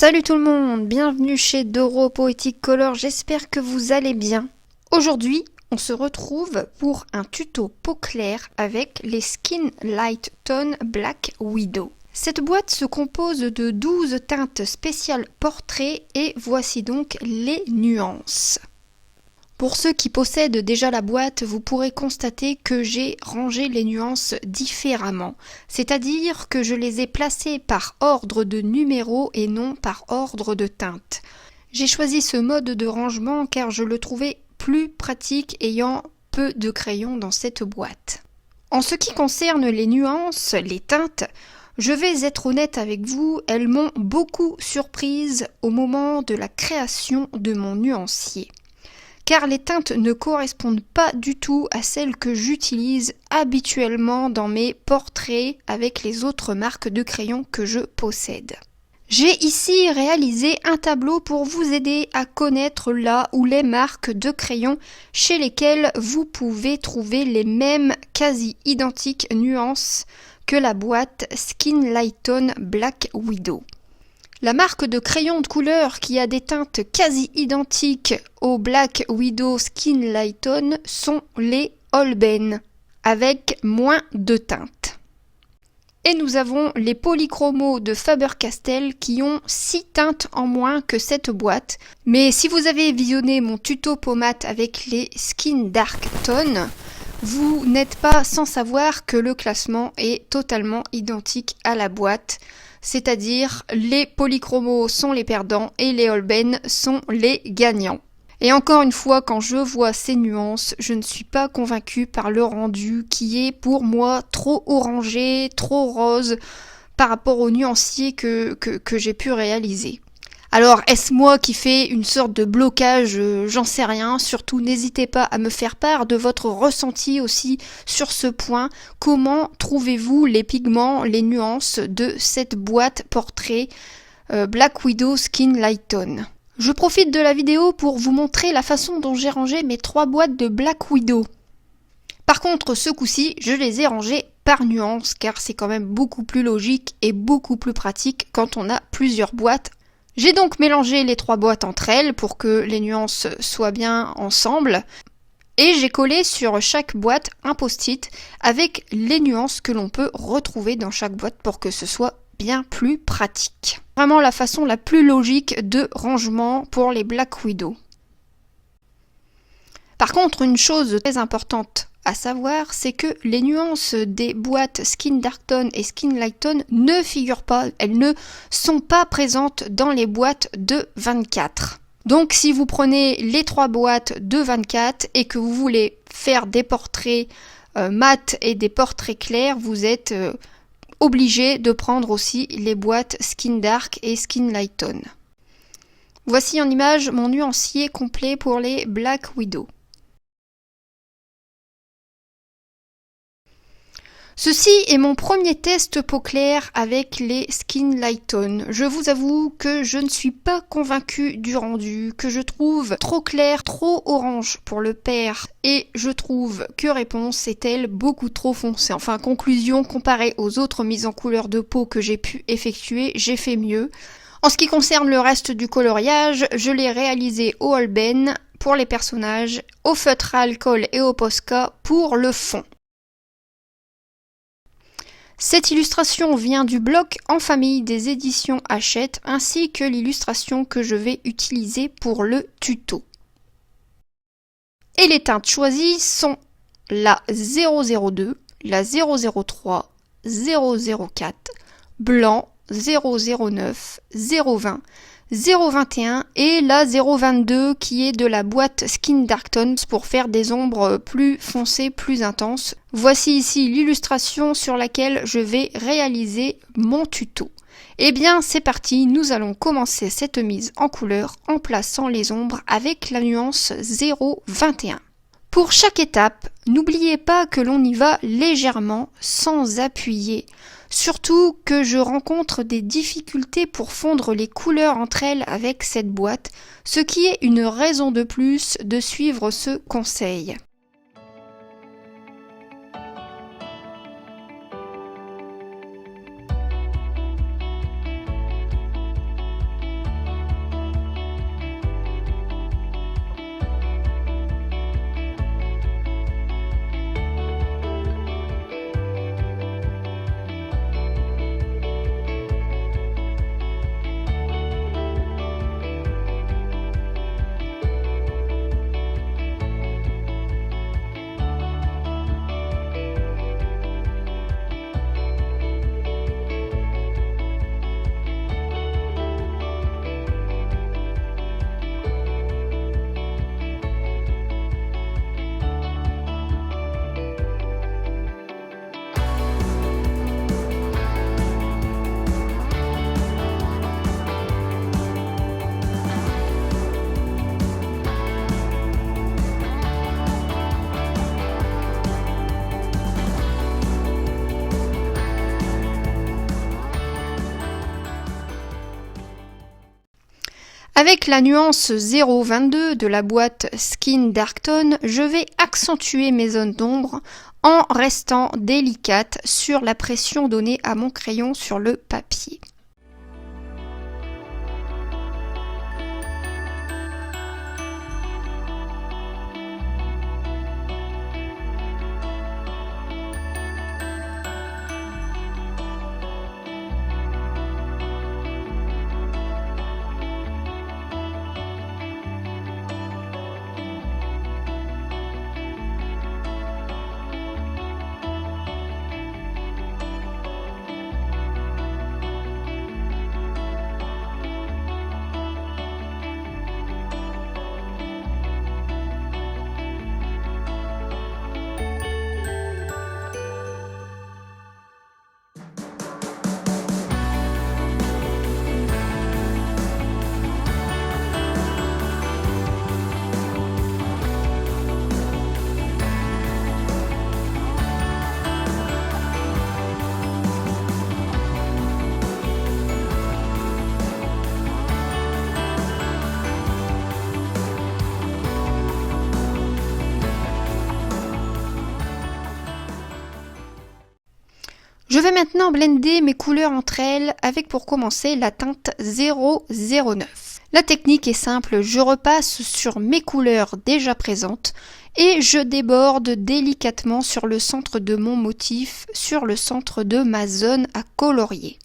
Salut tout le monde, bienvenue chez Doro Poetic Color, j'espère que vous allez bien. Aujourd'hui, on se retrouve pour un tuto peau claire avec les Skin Light Tone Black Widow. Cette boîte se compose de 12 teintes spéciales portrait et voici donc les nuances. Pour ceux qui possèdent déjà la boîte, vous pourrez constater que j'ai rangé les nuances différemment. C'est-à-dire que je les ai placées par ordre de numéro et non par ordre de teinte. J'ai choisi ce mode de rangement car je le trouvais plus pratique ayant peu de crayons dans cette boîte. En ce qui concerne les nuances, les teintes, je vais être honnête avec vous, elles m'ont beaucoup surprise au moment de la création de mon nuancier. Car les teintes ne correspondent pas du tout à celles que j'utilise habituellement dans mes portraits avec les autres marques de crayons que je possède. J'ai ici réalisé un tableau pour vous aider à connaître la ou les marques de crayons chez lesquelles vous pouvez trouver les mêmes quasi identiques nuances que la boîte Skin Light Tone Black Widow. La marque de crayon de couleur qui a des teintes quasi identiques au Black Widow Skin Light Tone sont les Holbein, avec moins de teintes. Et nous avons les Polychromos de Faber-Castell qui ont 6 teintes en moins que cette boîte. Mais si vous avez visionné mon tuto pommade avec les Skin Dark Tone, vous n'êtes pas sans savoir que le classement est totalement identique à la boîte. C'est-à-dire les Polychromos sont les perdants et les Holbein sont les gagnants. Et encore une fois, quand je vois ces nuances, je ne suis pas convaincue par le rendu qui est pour moi trop orangé, trop rose par rapport au nuancier que j'ai pu réaliser. Alors, est-ce moi qui fais une sorte de blocage? J'en sais rien. Surtout, n'hésitez pas à me faire part de votre ressenti aussi sur ce point. Comment trouvez-vous les pigments, les nuances de cette boîte portrait Black Widow Skin Light Tone? Je profite de la vidéo pour vous montrer la façon dont j'ai rangé mes 3 boîtes de Black Widow. Par contre, ce coup-ci, je les ai rangées par nuance car c'est quand même beaucoup plus logique et beaucoup plus pratique quand on a plusieurs boîtes. J'ai donc mélangé les 3 boîtes entre elles pour que les nuances soient bien ensemble. Et j'ai collé sur chaque boîte un post-it avec les nuances que l'on peut retrouver dans chaque boîte pour que ce soit bien plus pratique. Vraiment la façon la plus logique de rangement pour les Black Widow. Par contre, une chose très importante à savoir, c'est que les nuances des boîtes Skin Dark Tone et Skin Light Tone ne figurent pas, elles ne sont pas présentes dans les boîtes de 24. Donc si vous prenez les 3 boîtes de 24 et que vous voulez faire des portraits mat et des portraits clairs, vous êtes obligé de prendre aussi les boîtes Skin Dark et Skin Light Tone. Voici en image mon nuancier complet pour les Black Widow. Ceci est mon premier test peau claire avec les Skin Light Tone. Je vous avoue que je ne suis pas convaincue du rendu, que je trouve trop clair, trop orange pour le pair. Et je trouve que Réponse est-elle beaucoup trop foncée. Enfin, conclusion, comparée aux autres mises en couleur de peau que j'ai pu effectuer, j'ai fait mieux. En ce qui concerne le reste du coloriage, je l'ai réalisé au Holbein pour les personnages, au feutre à alcool et au Posca pour le fond. Cette illustration vient du bloc En famille des éditions Hachette ainsi que l'illustration que je vais utiliser pour le tuto. Et les teintes choisies sont la 002, la 003, 004, blanc, 009, 020, 021 et la 022 qui est de la boîte Skin Dark Tones pour faire des ombres plus foncées, plus intenses. Voici ici l'illustration sur laquelle je vais réaliser mon tuto. Eh bien c'est parti, nous allons commencer cette mise en couleur en plaçant les ombres avec la nuance 021. Pour chaque étape, n'oubliez pas que l'on y va légèrement sans appuyer. Surtout que je rencontre des difficultés pour fondre les couleurs entre elles avec cette boîte, ce qui est une raison de plus de suivre ce conseil. Avec la nuance 022 de la boîte Skin Dark Tone, je vais accentuer mes zones d'ombre en restant délicate sur la pression donnée à mon crayon sur le papier. Je vais maintenant blender mes couleurs entre elles avec pour commencer la teinte 009. La technique est simple, je repasse sur mes couleurs déjà présentes et je déborde délicatement sur le centre de mon motif, sur le centre de ma zone à colorier.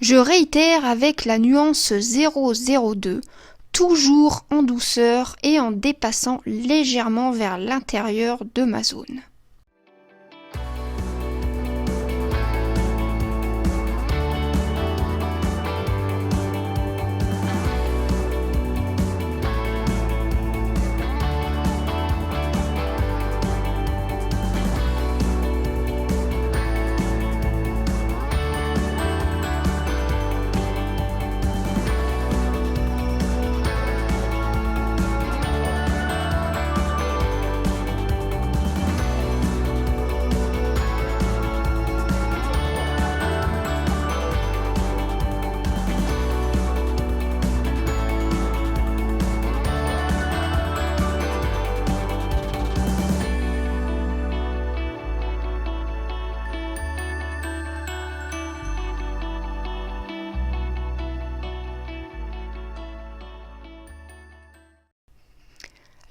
Je réitère avec la nuance 002, toujours en douceur et en dépassant légèrement vers l'intérieur de ma zone.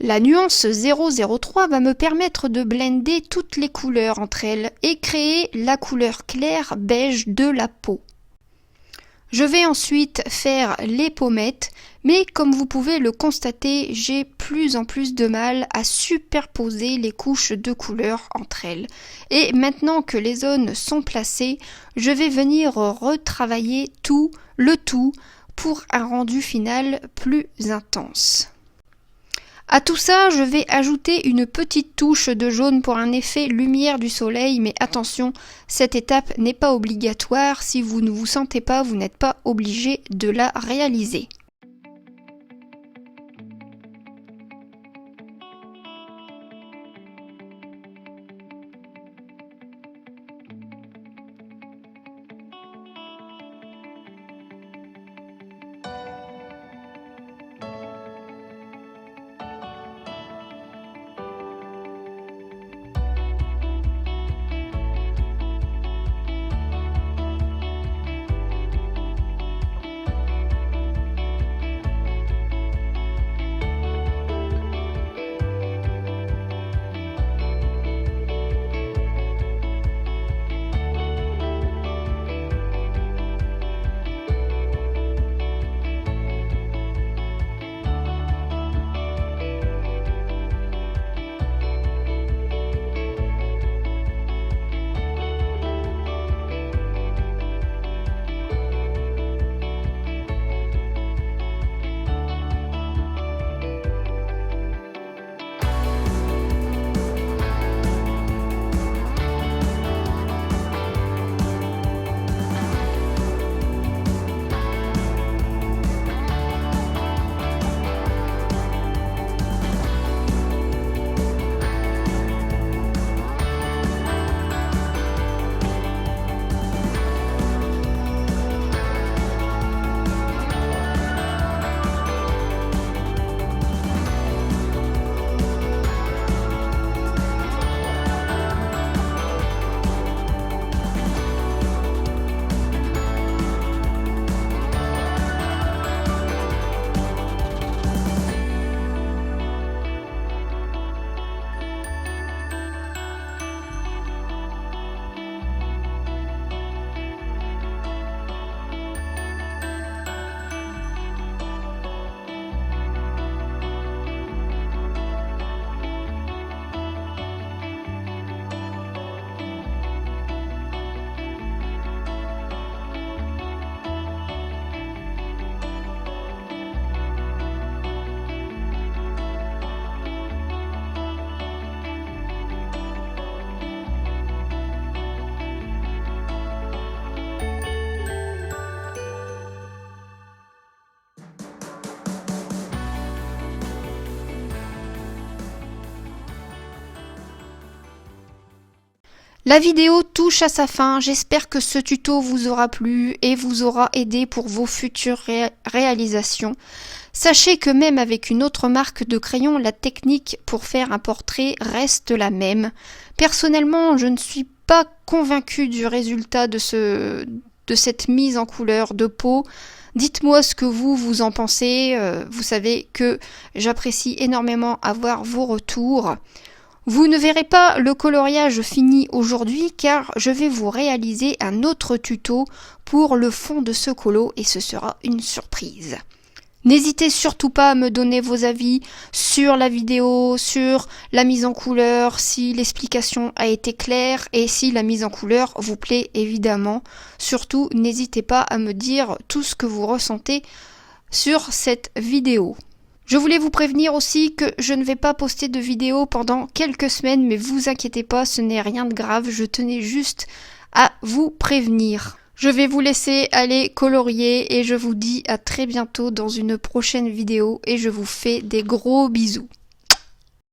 La nuance 003 va me permettre de blender toutes les couleurs entre elles et créer la couleur claire beige de la peau. Je vais ensuite faire les pommettes, mais comme vous pouvez le constater, j'ai plus en plus de mal à superposer les couches de couleurs entre elles. Et maintenant que les zones sont placées, je vais venir retravailler le tout pour un rendu final plus intense. À tout ça, je vais ajouter une petite touche de jaune pour un effet lumière du soleil, mais attention, cette étape n'est pas obligatoire. Si vous ne vous sentez pas, vous n'êtes pas obligé de la réaliser. La vidéo touche à sa fin, j'espère que ce tuto vous aura plu et vous aura aidé pour vos futures réalisations. Sachez que même avec une autre marque de crayon, la technique pour faire un portrait reste la même. Personnellement, je ne suis pas convaincue du résultat de cette mise en couleur de peau. Dites-moi ce que vous en pensez. Vous savez que j'apprécie énormément avoir vos retours. Vous ne verrez pas le coloriage fini aujourd'hui car je vais vous réaliser un autre tuto pour le fond de ce colo et ce sera une surprise. N'hésitez surtout pas à me donner vos avis sur la vidéo, sur la mise en couleur, si l'explication a été claire et si la mise en couleur vous plaît évidemment. Surtout, n'hésitez pas à me dire tout ce que vous ressentez sur cette vidéo. Je voulais vous prévenir aussi que je ne vais pas poster de vidéo pendant quelques semaines, mais vous inquiétez pas, ce n'est rien de grave, je tenais juste à vous prévenir. Je vais vous laisser aller colorier et je vous dis à très bientôt dans une prochaine vidéo et je vous fais des gros bisous.